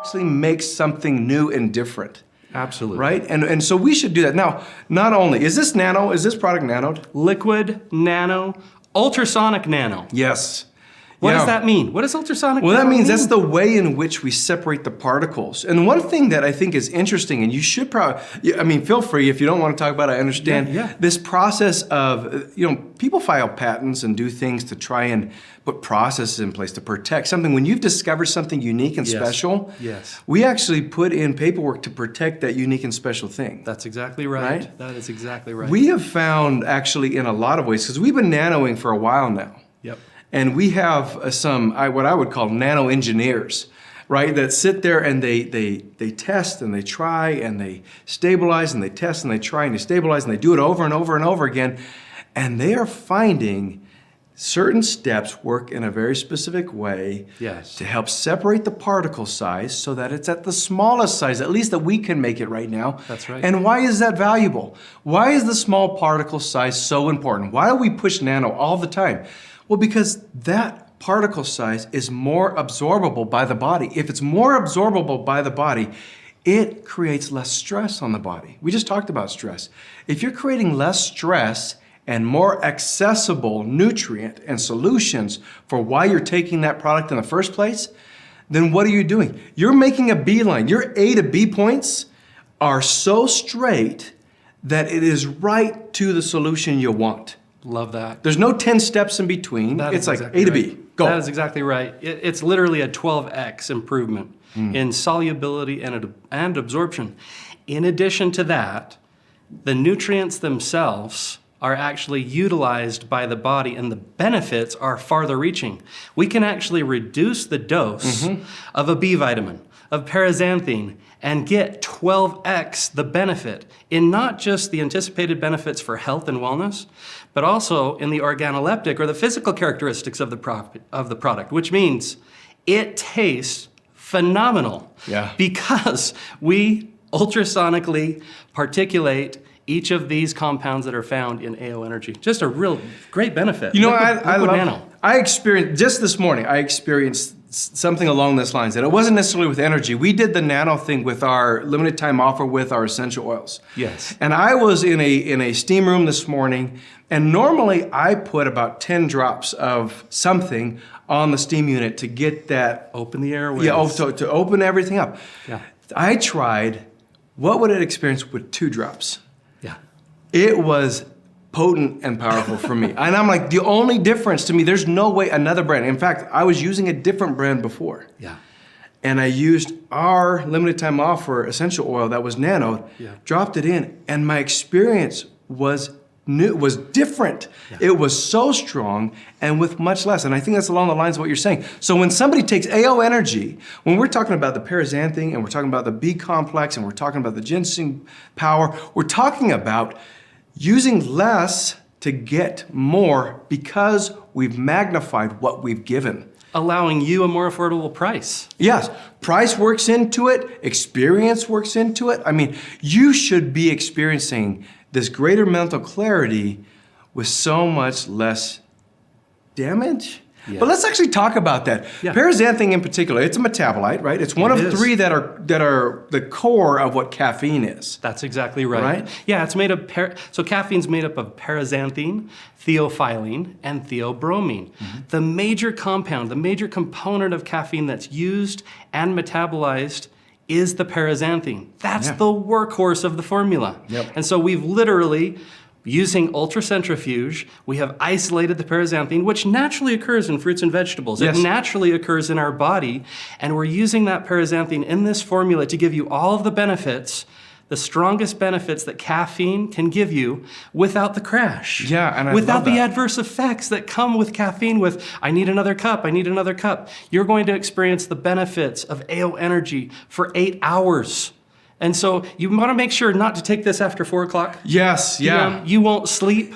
actually makes something new and different. Absolutely. Right? And so we should do that. Now, not only, is this product nanoed? Liquid, nano, ultrasonic nano. Yes. What does that mean? What does ultrasonic nano mean? Well, that means that's the way in which we separate the particles. And one thing that I think is interesting, and you should probably, I mean, feel free if you don't want to talk about it, I understand. This process of, people file patents and do things to try and put processes in place to protect something. When you've discovered something unique and special, we actually put in paperwork to protect that unique and special thing. That's exactly right. That is exactly right. We have found actually in a lot of ways, because we've been nanoing for a while now. Yep. And we have some, what I would call nano engineers, right? That sit there and they test and they try and they stabilize and they test and they try and they stabilize and they do it over and over and over again. And they are finding certain steps work in a very specific way to help separate the particle size so that it's at the smallest size, at least that we can make it right now. That's right. And why is that valuable? Why is the small particle size so important? Why do we push nano all the time? Well, because that particle size is more absorbable by the body. If it's more absorbable by the body, it creates less stress on the body. We just talked about stress. If you're creating less stress and more accessible nutrient and solutions for why you're taking that product in the first place, then what are you doing? You're making a beeline. Your A to B points are so straight that it is right to the solution you want. Love that. There's no 10 steps in between. It's like A to B. Go. That is exactly right. It's literally a 12x improvement in solubility and absorption. In addition to that, the nutrients themselves are actually utilized by the body and the benefits are farther reaching. We can actually reduce the dose of a B vitamin, of paraxanthine, and get 12x the benefit in not just the anticipated benefits for health and wellness, but also in the organoleptic or the physical characteristics of the product, which means it tastes phenomenal because we ultrasonically particulate each of these compounds that are found in AO Energy. Just a real great benefit. I experienced, just this morning, I experienced something along this lines, and it wasn't necessarily with energy. We did the nano thing with our limited time offer with our essential oils. Yes. And I was in a steam room this morning, and normally I put about 10 drops of something on the steam unit to get that... Open the airways. Yeah, to open everything up. Yeah. I tried, what would it experience with 2 drops? Yeah. It was potent and powerful for me. And I'm like, the only difference to me, there's no way another brand. In fact, I was using a different brand before. Yeah. And I used our limited time offer essential oil that was nanoed, dropped it in, and my experience was new, was different. Yeah. It was so strong and with much less. And I think that's along the lines of what you're saying. So when somebody takes AO Energy, when we're talking about the paraxanthine and we're talking about the B-complex and we're talking about the ginseng power, we're talking about using less to get more because we've magnified what we've given. Allowing you a more affordable price. Yes, price works into it, experience works into it. I mean, you should be experiencing this greater mental clarity with so much less damage. Yeah. But let's actually talk about that. Yeah. Paraxanthine in particular, it's a metabolite, right? It's one of 3 that are the core of what caffeine is. That's exactly right. Yeah, it's made of, so caffeine's made up of paraxanthine, theophylline, and theobromine. The major compound, the major component of caffeine that's used and metabolized is the paraxanthine. That's the workhorse of the formula. And so we've literally, using ultracentrifuge, we have isolated the paraxanthine, which naturally occurs in fruits and vegetables. It naturally occurs in our body, and we're using that paraxanthine in this formula to give you all of the benefits, the strongest benefits that caffeine can give you without the crash. Yeah, and without the adverse effects that come with caffeine with, I need another cup, I need another cup. You're going to experience the benefits of AO Energy for 8 hours. And so you want to make sure not to take this after 4 o'clock. Yes, You won't sleep.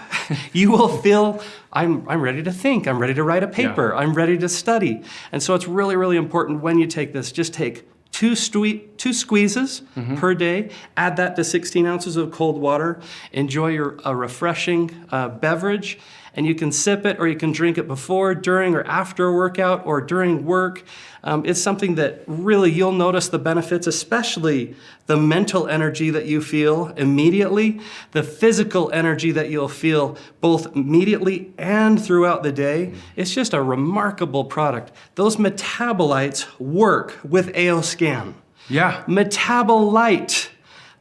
You will feel, I'm ready to think. I'm ready to write a paper. I'm ready to study. And so it's really, really important when you take this, just take 2 squeezes per day. Add that to 16 ounces of cold water. Enjoy a refreshing beverage. and you can sip it or you can drink it before, during, or after a workout or during work. It's something that really you'll notice the benefits, especially the mental energy that you feel immediately, the physical energy that you'll feel both immediately and throughout the day. It's just a remarkable product. Those metabolites work with AO Scan. Yeah. Metabolite.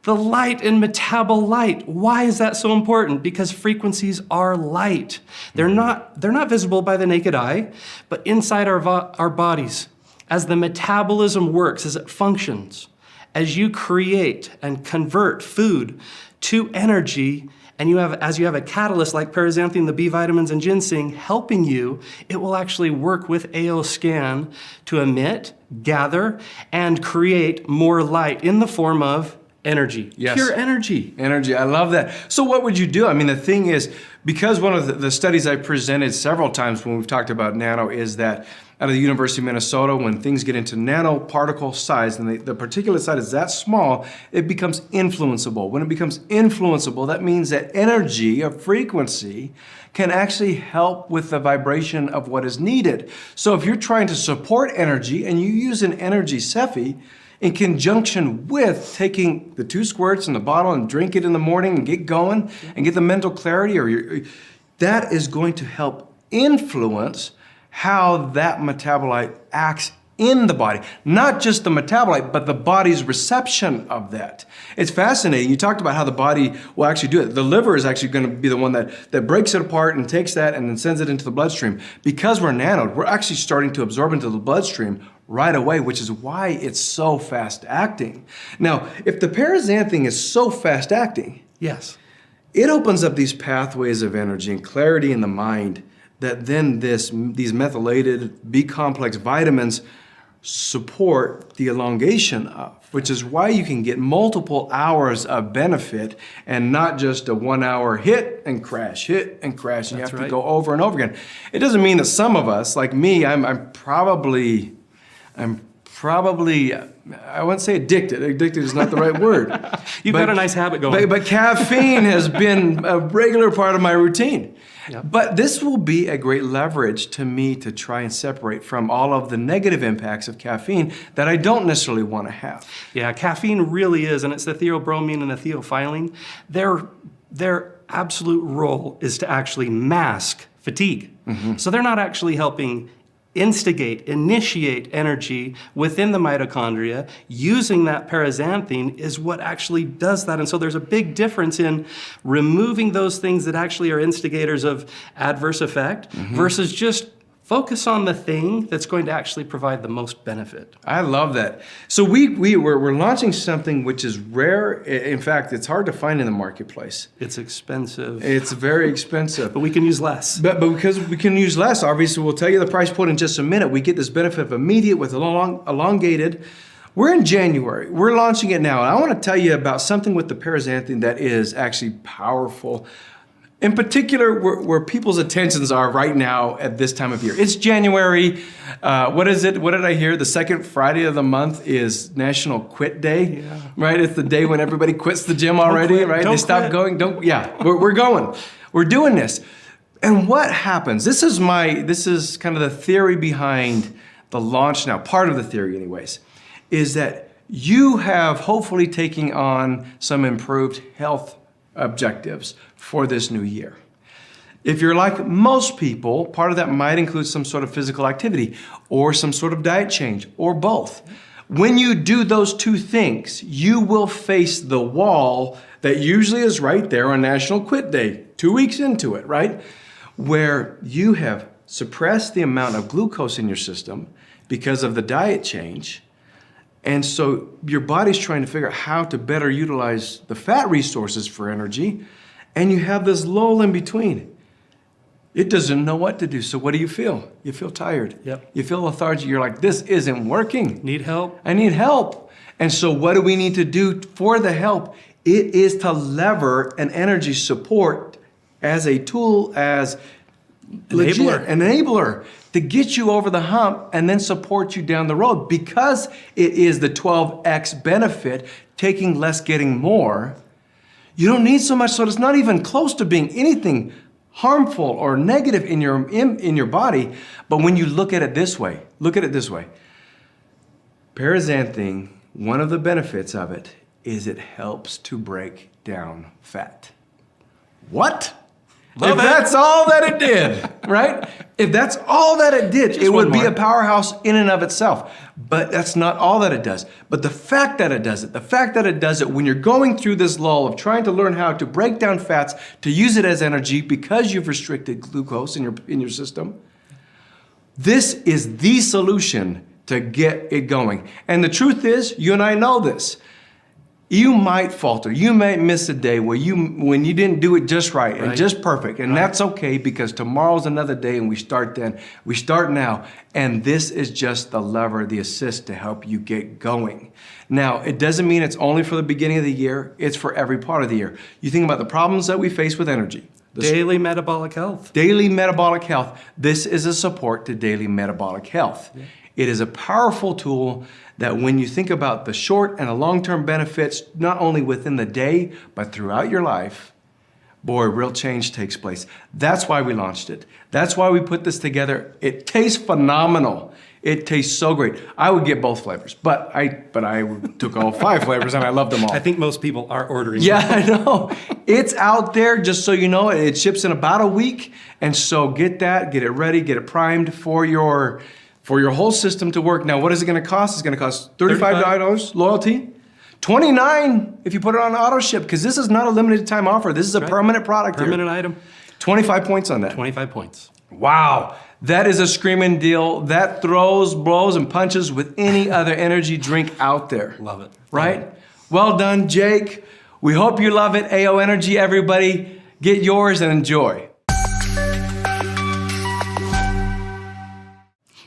The light in metabolite. Why is that so important? Because frequencies are light. They're not visible by the naked eye, but inside our bodies, as the metabolism works, as it functions, as you create and convert food to energy, and as you have a catalyst like paraxanthine, the B vitamins, and ginseng helping you, it will actually work with AO Scan to emit, gather, and create more light in the form of energy. Yes. Pure energy. Energy, I love that. So what would you do? I mean, the thing is, because one of the studies I presented several times when we've talked about nano is that out of the University of Minnesota, when things get into nanoparticle size and the particulate size is that small, it becomes influenceable. When it becomes influenceable, that means that energy or frequency can actually help with the vibration of what is needed. So if you're trying to support energy and you use an energy Cephi, in conjunction with taking the 2 squirts in the bottle and drink it in the morning and get going and get the mental clarity, that is going to help influence how that metabolite acts in the body. Not just the metabolite, but the body's reception of that. It's fascinating. You talked about how the body will actually do it. The liver is actually going to be the one that breaks it apart and takes that and then sends it into the bloodstream. Because we're nanoed, we're actually starting to absorb into the bloodstream right away, which is why it's so fast acting. Now, if the paraxanthine is so fast acting, Yes. it opens up these pathways of energy and clarity in the mind that then these methylated B-complex vitamins support the elongation of, which is why you can get multiple hours of benefit and not just a 1 hour hit and crash, and you have to go over and over again. It doesn't mean that some of us, like me, I'm probably, I wouldn't say addicted. Addicted is not the right word. You've got a nice habit going. But caffeine has been a regular part of my routine. Yep. But this will be a great leverage to me to try and separate from all of the negative impacts of caffeine that I don't necessarily want to have. Yeah, caffeine really is, and it's the theobromine and the theophylline. Their absolute role is to actually mask fatigue. So they're not actually helping initiate energy within the mitochondria. Using that paraxanthine is what actually does that. And so there's a big difference in removing those things that actually are instigators of adverse effect versus just focus on the thing that's going to actually provide the most benefit. I love that. So we're launching something which is rare. In fact, it's hard to find in the marketplace. It's expensive. It's very expensive. But we can use less. But because we can use less, obviously we'll tell you the price point in just a minute. We get this benefit of immediate with elongated. We're in January. We're launching it now. And I want to tell you about something with the paraxanthine that is actually powerful. In particular, where people's attentions are right now at this time of year. It's January. What is it? What did I hear? The second Friday of the month is National Quit Day, right? It's the day when everybody quits the gym already, right? They stop going. We're going. We're doing this. And what happens? This is kind of the theory behind the launch now. Part of the theory, anyways, is that you have hopefully taken on some improved health objectives for this new year. If you're like most people, part of that might include some sort of physical activity or some sort of diet change or both. When you do those two things, you will face the wall that usually is right there on National Quit Day, 2 weeks into it, right? Where you have suppressed the amount of glucose in your system because of the diet change. And so your body's trying to figure out how to better utilize the fat resources for energy, and you have this lull in between. It doesn't know what to do. So what do you feel? You feel tired. Yep. You feel lethargic. You're like, this isn't working. Need help? I need help. And so what do we need to do for the help? It is to lever an energy support as a tool, as an enabler to get you over the hump and then support you down the road, because it is the 12x benefit, taking less, getting more. You don't need so much, so it's not even close to being anything harmful or negative in your body. But when you look at it this way, paraxanthine, one of the benefits of it is it helps to break down fat. What? If that's all that it did, right? If that's all that it did, it would be a powerhouse in and of itself. But that's not all that it does. But the fact that it does it when you're going through this lull of trying to learn how to break down fats, to use it as energy because you've restricted glucose in your system, this is the solution to get it going. And the truth is, you and I know this. You might falter. You might miss a day when you didn't do it just right and just perfect. And that's okay, because tomorrow's another day and we start then. We start now. And this is just the lever, the assist to help you get going. Now, it doesn't mean it's only for the beginning of the year. It's for every part of the year. You think about the problems that we face with energy. Daily metabolic health. Daily metabolic health. This is a support to daily metabolic health. Yeah. It is a powerful tool that when you think about the short and the long-term benefits, not only within the day, but throughout your life, boy, real change takes place. That's why we launched it. That's why we put this together. It tastes phenomenal. It tastes so great. I would get both flavors, but I took all 5 flavors and I loved them all. I think most people are ordering. Yeah, I know. It's out there, just so you know. It ships in about a week. And so get it ready, get it primed for your whole system to work. Now, what is it going to cost? It's going to cost $35 loyalty, $29 if you put it on auto ship, because this is not a limited time offer. This is a permanent product. Permanent item. 25 points on that. 25 points. Wow. That is a screaming deal. That throws, blows, and punches with any other energy drink out there. Love it. Right? Love it. Well done, Jake. We hope you love it. AO Energy, everybody. Get yours and enjoy.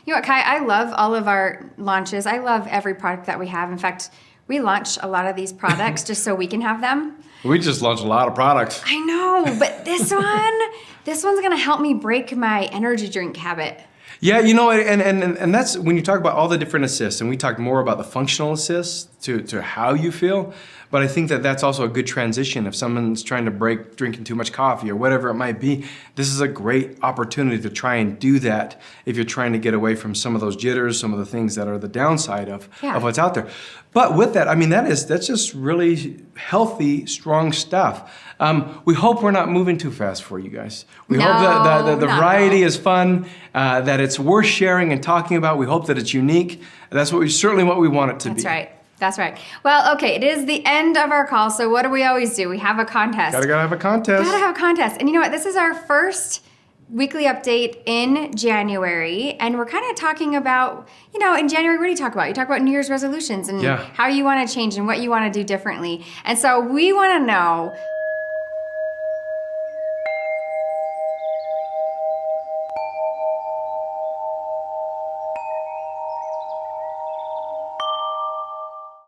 You know what, Kai, I love all of our launches. I love every product that we have. In fact, we launch a lot of these products just so we can have them. We just launched a lot of products. I know, but this one's gonna help me break my energy drink habit. Yeah, you know, and that's when you talk about all the different assists, and we talked more about the functional assists to how you feel, but I think that that's also a good transition. If someone's trying to break drinking too much coffee or whatever it might be, this is a great opportunity to try and do that if you're trying to get away from some of those jitters, some of the things that are the downside of what's out there. But with that, I mean, that's just really healthy, strong stuff. We hope we're not moving too fast for you guys. We hope that the variety is fun, that it's worth sharing and talking about. We hope that it's unique. That's certainly what we want it to be. That's right. That's right. Well, okay, it is the end of our call, so what do we always do? We have a contest. Gotta have a contest. Gotta have a contest. And you know what? This is our first weekly update in January, and we're kind of talking about, in January, what do you talk about? You talk about New Year's resolutions and how you want to change and what you want to do differently. And so we want to know,